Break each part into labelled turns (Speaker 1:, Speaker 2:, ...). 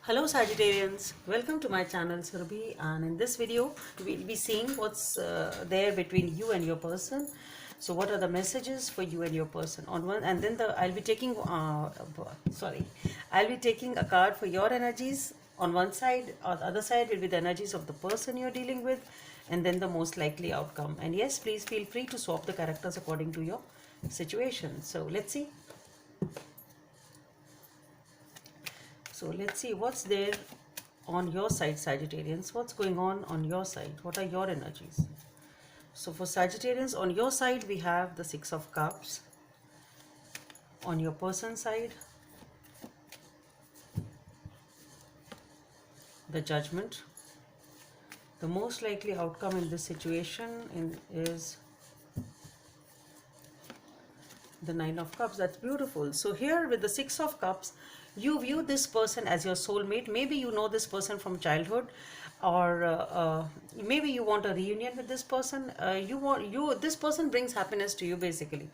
Speaker 1: Hello Sagittarians, welcome to my channel Surabhi, and in this video we'll be seeing what's there between you and your person. So what are the messages for you and your person on one, and then I'll be taking I'll be taking a card for your energies on one side, or the other side will be the energies of the person you're dealing with, and then the most likely outcome. And yes, please feel free to swap the characters according to your situation. So let's see. So let's see what's there on your side, Sagittarians. What's going on your side? What are your energies? So for Sagittarians, on your side, we have the Six of Cups. On your person's side, the Judgment. The most likely outcome in this situation is the Nine of Cups. That's beautiful. So here with the Six of Cups, you view this person as your soulmate. Maybe you know this person from childhood, or maybe you want a reunion with this person. This person brings happiness to you basically.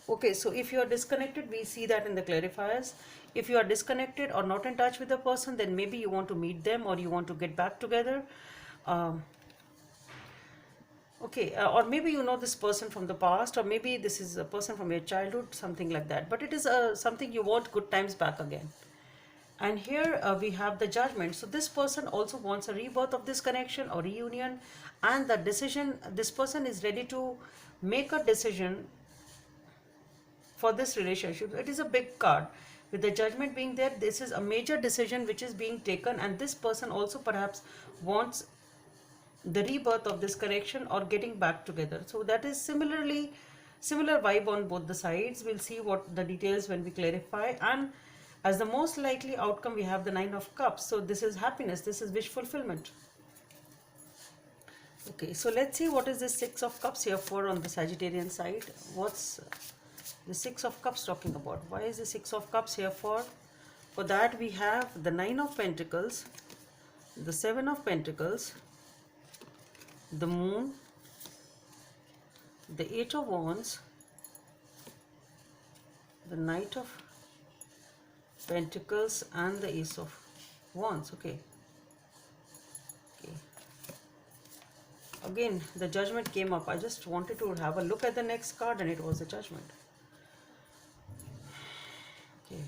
Speaker 1: Okay, so if you are disconnected, we see that in the clarifiers. If you are disconnected or not in touch with the person, then maybe you want to meet them or you want to get back together. Okay, or maybe you know this person from the past, or maybe this is a person from your childhood, something like that. But it is something you want good times back again. And here we have the Judgment. So this person also wants a rebirth of this connection or reunion, and the decision, this person is ready to make a decision for this relationship. It is a big card. With the Judgment being there, this is a major decision which is being taken, and this person also perhaps wants the rebirth of this connection or getting back together. So that is similar vibe on both the sides. We'll see what the details when we clarify. And as the most likely outcome, we have the Nine of Cups. So this is happiness, this is wish fulfillment. Okay, so let's see what is this Six of Cups here for on the Sagittarian side. What's the Six of Cups talking about? Why is the Six of Cups here for? For that we have the Nine of Pentacles, the Seven of Pentacles, the Moon, the Eight of Wands, the Knight of Pentacles, and the Ace of Wands. Okay. Again, the Judgment came up. I just wanted to have a look at the next card, and it was the Judgment. Okay.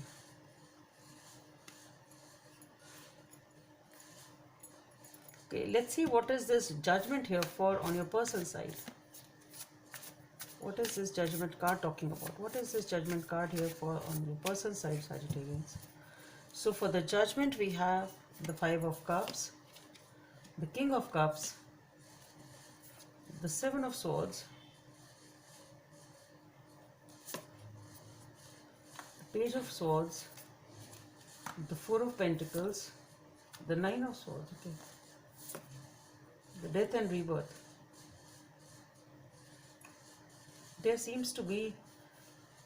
Speaker 1: Okay, let's see what is this Judgment here for on your person's side. What is this Judgment card talking about? What is this Judgment card here for on your person's side, Sagittarians? So for the Judgment, we have the Five of Cups, the King of Cups, the Seven of Swords, the Page of Swords, the Four of Pentacles, the Nine of Swords. Okay. The Death and Rebirth. There seems to be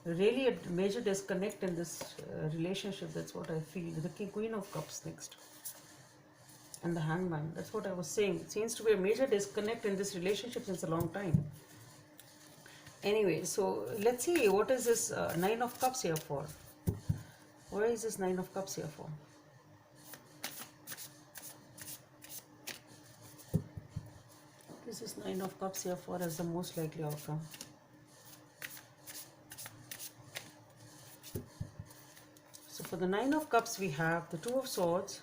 Speaker 1: really a major disconnect in this relationship. That's what I feel. The Queen of Cups next, and the Hangman. That's what I was saying. It seems to be a major disconnect in this relationship since a long time. Anyway, so let's see what is this Nine of Cups here for. What is this Nine of Cups here for? This is Nine of Cups here for as the most likely outcome. So for the Nine of Cups, we have the Two of Swords,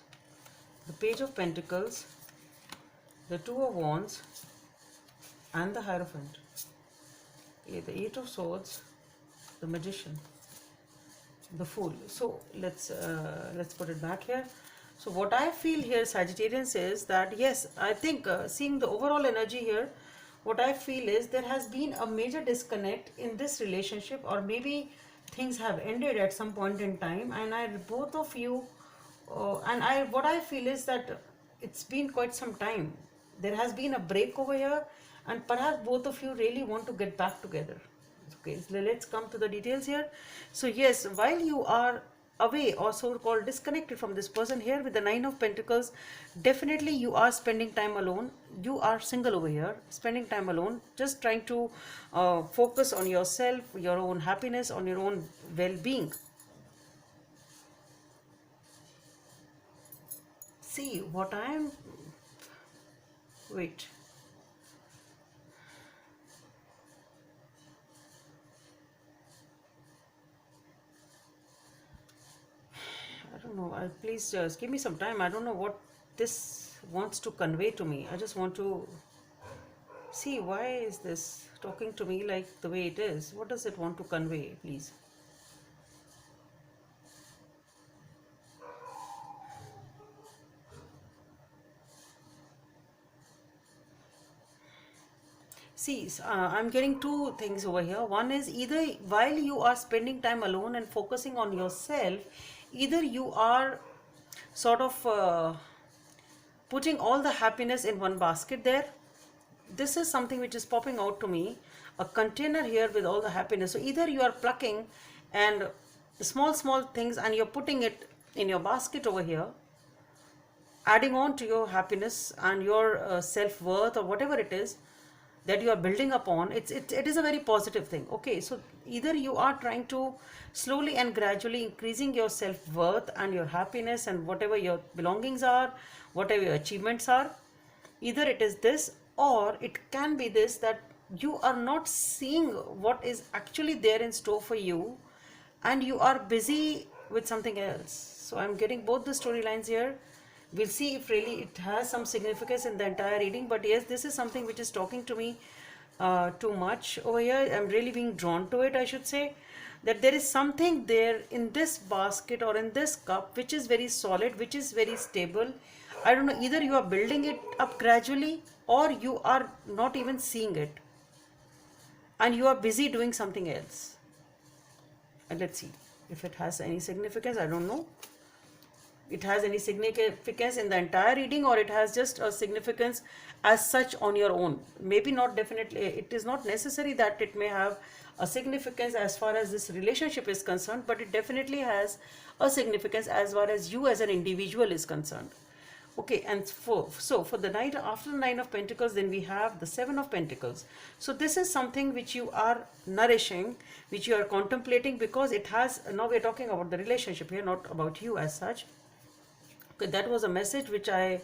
Speaker 1: the Page of Pentacles, the Two of Wands, and the Hierophant. Okay, the Eight of Swords, the Magician, the Fool. So let's put it back here. So what I feel here, Sagittarians, is that yes, I think seeing the overall energy here, what I feel is there has been a major disconnect in this relationship, or maybe things have ended at some point in time, and both of you, what I feel is that it's been quite some time. There has been a break over here, and perhaps both of you really want to get back together. Okay, so let's come to the details here. So yes, while you are away or so called disconnected from this person here with the Nine of Pentacles, definitely you are spending time alone. You are single over here, spending time alone, just trying to focus on yourself, your own happiness, on your own well-being. See what I am. Wait. I don't know. Please just give me some time. I don't know what this wants to convey to me. I just want to see why is this talking to me like the way it is. What does it want to convey, please? See, I'm getting two things over here. One is either while you are spending time alone and focusing on yourself, either you are sort of putting all the happiness in one basket there. This is something which is popping out to me, a container here with all the happiness. So either you are plucking and small things and you're putting it in your basket over here, adding on to your happiness and your self-worth or whatever it is that you are building upon. It is a very positive thing. Okay, so either you are trying to slowly and gradually increasing your self-worth and your happiness and whatever your belongings are, whatever your achievements are. Either it is this, or it can be this, that you are not seeing what is actually there in store for you and you are busy with something else. So I'm getting both the storylines here. We'll see if really it has some significance in the entire reading. But yes, this is something which is talking to me too much over here. I'm really being drawn to it, I should say. That there is something there in this basket or in this cup which is very solid, which is very stable. I don't know, either you are building it up gradually or you are not even seeing it. And you are busy doing something else. And let's see if it has any significance. I don't know. It has any significance in the entire reading, or it has just a significance as such on your own. Maybe not, definitely. It is not necessary that it may have a significance as far as this relationship is concerned, but it definitely has a significance as far as you as an individual is concerned. Okay, and for the night after the Nine of Pentacles, then we have the Seven of Pentacles. So this is something which you are nourishing, which you are contemplating, because it has, now we are talking about the relationship here, not about you as such. Okay, that was a message which I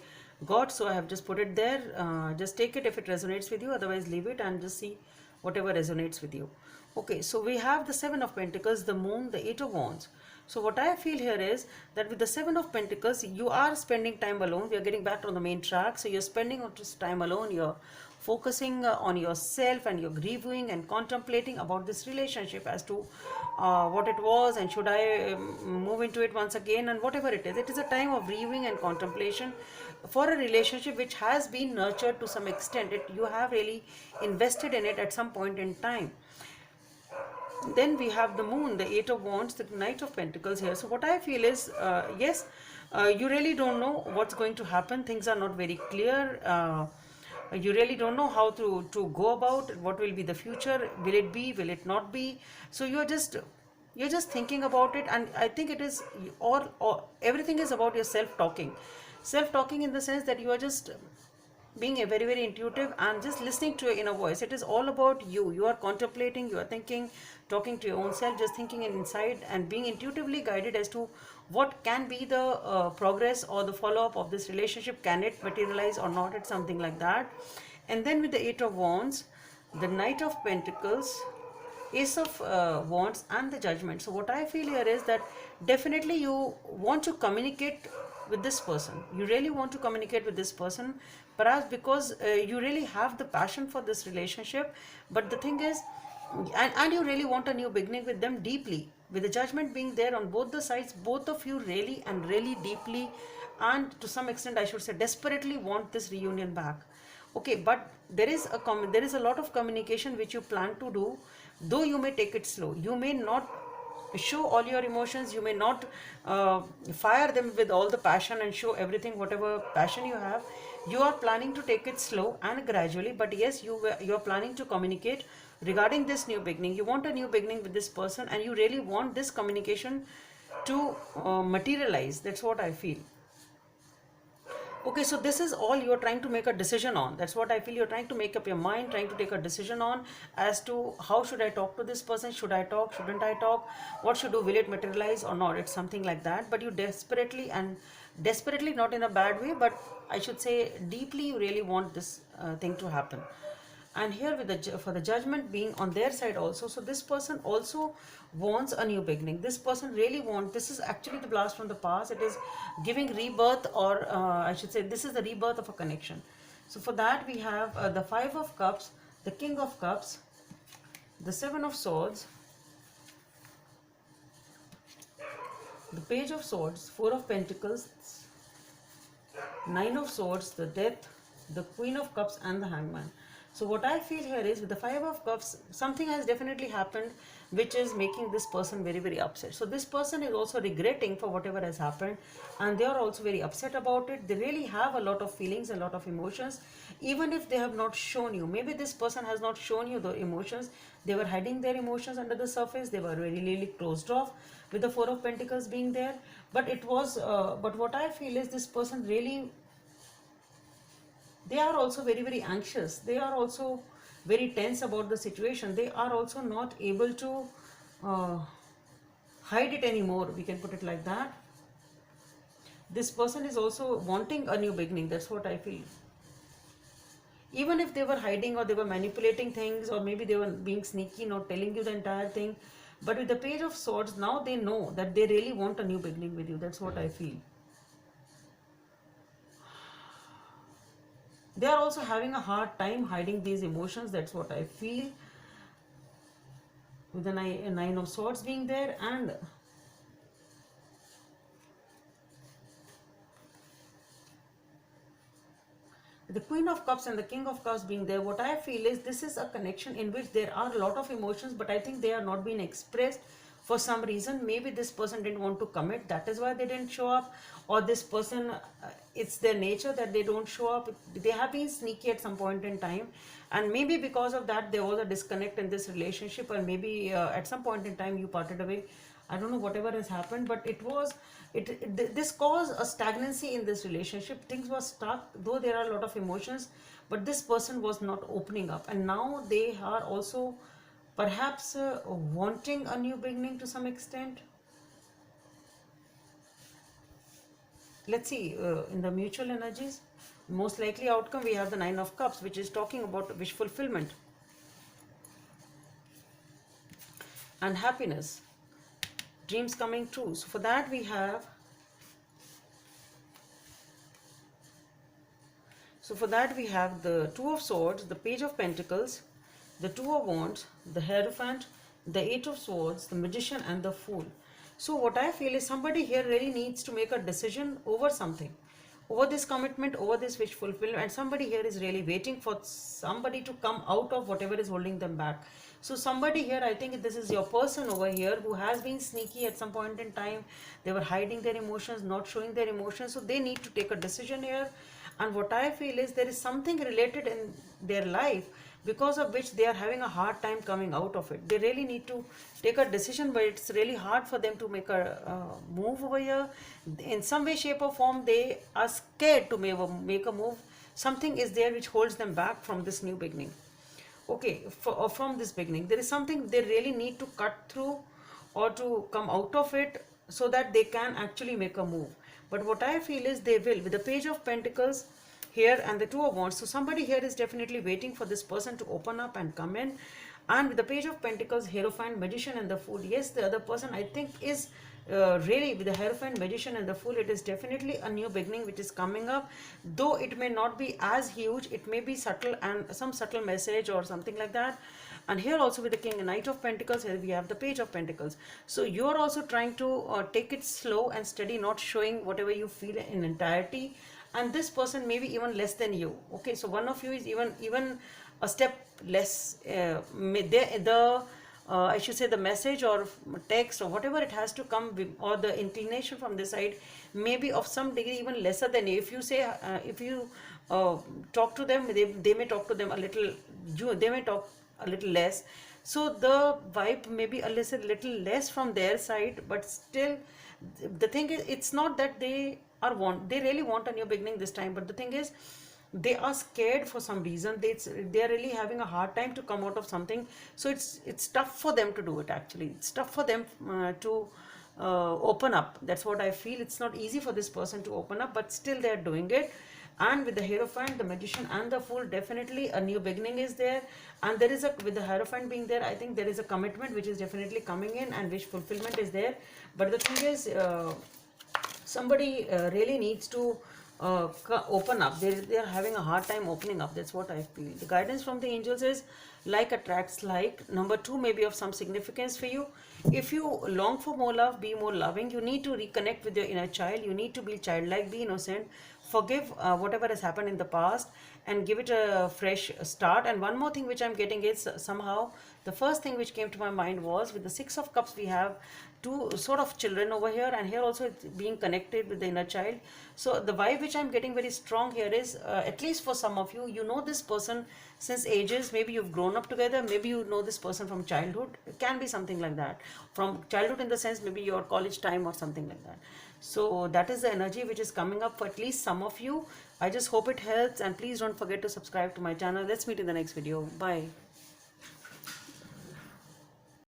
Speaker 1: got, so I have just put it there. Just take it if it resonates with you, otherwise leave it and just see whatever resonates with you. Okay, so we have the Seven of Pentacles, the Moon, the Eight of Wands. So what I feel here is that with the Seven of Pentacles, you are spending time alone. We are getting back on the main track. So you're spending time alone. You're focusing on yourself and you're grieving and contemplating about this relationship as to what it was and should I move into it once again, and whatever it is. It is a time of grieving and contemplation for a relationship which has been nurtured to some extent. You have really invested in it at some point in time. Then we have the Moon, the Eight of Wands, the Knight of Pentacles here. So what I feel is, yes, you really don't know what's going to happen. Things are not very clear. You really don't know how to go about what will be the future. Will it be? Will it not be? So you're just thinking about it, and I think it is, or everything is about your self-talking in the sense that you are just being a very intuitive and just listening to your inner voice. It is all about you. You are contemplating, you are thinking, talking to your own self, just thinking inside and being intuitively guided as to what can be the progress or the follow-up of this relationship. Can it materialize or not? It's something like that. And then with the Eight of Wands, the Knight of Pentacles, Ace of Wands, and the Judgment. So what I feel here is that definitely you want to communicate with this person. You really want to communicate with this person, perhaps because you really have the passion for this relationship. But the thing is, and you really want a new beginning with them deeply. With the Judgment being there on both the sides, both of you really and really deeply, and to some extent I should say desperately, want this reunion back. Okay, but there is a lot of communication which you plan to do, though you may take it slow. You may not show all your emotions. You may not fire them with all the passion and show everything, whatever passion you have. You are planning to take it slow and gradually, but yes, you are planning to communicate regarding this new beginning. You want a new beginning with this person, and you really want this communication to materialize. That's what I feel. Okay, so this is all you're trying to make a decision on. That's what I feel. You're trying to make up your mind, trying to take a decision on as to how should I talk to this person? Should I talk? Shouldn't I talk? What should do? Will it materialize or not? It's something like that. But you desperately, not in a bad way, but I should say deeply, you really want this thing to happen. And here with for the judgment being on their side also, so this person also wants a new beginning. This person really wants, this is actually the blast from the past. It is giving rebirth, or I should say this is the rebirth of a connection. So for that we have the 5 of Cups, the King of Cups, the 7 of Swords, the Page of Swords, 4 of Pentacles, 9 of Swords, the Death, the Queen of Cups, and the Hangman. So what I feel here is with the 5 of Cups, something has definitely happened which is making this person very, very upset. So this person is also regretting for whatever has happened, and they are also very upset about it. They really have a lot of feelings, a lot of emotions, even if they have not shown you. Maybe this person has not shown you the emotions. They were hiding their emotions under the surface. They were really, really closed off with the 4 of Pentacles being there. But it was, but what I feel is this person really, they are also very, very anxious. They are also very tense about the situation. They are also not able to uh, hide it anymore, we can put it like that. This person is also wanting a new beginning. That's what I feel. Even if they were hiding or they were manipulating things, or maybe they were being sneaky, not telling you the entire thing, but with the Page of Swords, now they know that they really want a new beginning with you. That's what I feel. They are also having a hard time hiding these emotions. That's what I feel. With the 9 of Swords being there, and the Queen of Cups and the King of Cups being there, what I feel is this is a connection in which there are a lot of emotions, but I think they are not being expressed for some reason. Maybe this person didn't want to commit, that is why they didn't show up, or this person, it's their nature that they don't show up. They have been sneaky at some point in time, and maybe because of that there was a disconnect in this relationship, or maybe at some point in time you parted away. I don't know whatever has happened, but this caused a stagnancy in this relationship. Things were stuck, though there are a lot of emotions, but this person was not opening up, and now they are also perhaps wanting a new beginning to some extent. Let's see, in the mutual energies, most likely outcome, we have the 9 of Cups, which is talking about wish fulfillment and happiness, dreams coming true. So for that we have, the 2 of Swords, the Page of Pentacles, the 2 of Wands, the Hierophant, the 8 of Swords, the Magician, and the Fool. So what I feel is somebody here really needs to make a decision over something, over this commitment, over this wish fulfillment, and somebody here is really waiting for somebody to come out of whatever is holding them back. So somebody here, I think this is your person over here, who has been sneaky at some point in time. They were hiding their emotions, not showing their emotions, so they need to take a decision here. And what I feel is there is something related in their life because of which they are having a hard time coming out of it. They really need to take a decision, but it's really hard for them to make a move over here. In some way, shape or form, they are scared to make a move. Something is there which holds them back from this new beginning. Okay, from this beginning, there is something they really need to cut through or to come out of it, so that they can actually make a move. But what I feel is they will, with the Page of Pentacles here and the 2 of Wands. So somebody here is definitely waiting for this person to open up and come in. And with the Page of Pentacles, Hierophant, Magician, and the Fool, yes, the other person I think is really, with the Hierophant, Magician, and the Fool, it is definitely a new beginning which is coming up. Though it may not be as huge, it may be subtle, and some subtle message or something like that. And here also with the King and Knight of Pentacles, here we have the Page of Pentacles. So you are also trying to take it slow and steady, not showing whatever you feel in entirety. And this person may be even less than you. Okay, so one of you is even a step less. I should say the message or text or whatever it has to come, or the inclination from this side may be of some degree even lesser than you. If you say, if you talk to them, they may talk to them a little, they may talk a little less. So the vibe may be a little less from their side, but still The thing is, it's not that they really want a new beginning this time, but the thing is, they are scared for some reason. They are really having a hard time to come out of something. So it's tough for them to do it. Actually, it's tough for them to open up. That's what I feel. It's not easy for this person to open up, but still they're doing it. And with the Hierophant, the Magician and the Fool, definitely a new beginning is there. And there is a, with the Hierophant being there, I think there is a commitment which is definitely coming in, and wish fulfillment is there. But the thing is, somebody really needs to open up. They are having a hard time opening up. That's what I feel. The guidance from the angels is like attracts like. Number 2 may be of some significance for you. If you long for more love, be more loving. You need to reconnect with your inner child. You need to be childlike, be innocent, forgive whatever has happened in the past, and give it a fresh start. And one more thing which I'm getting is, somehow the first thing which came to my mind was, with the 6 of Cups we have two sort of children over here, and here also it's being connected with the inner child. So the vibe which I'm getting very strong here is, at least for some of you, you know this person since ages. Maybe you've grown up together, maybe you know this person from childhood. It can be something like that, from childhood in the sense maybe your college time or something like that. So that is the energy which is coming up for at least some of you. I just hope it helps, and please don't forget to subscribe to my channel. Let's meet in the next video. Bye.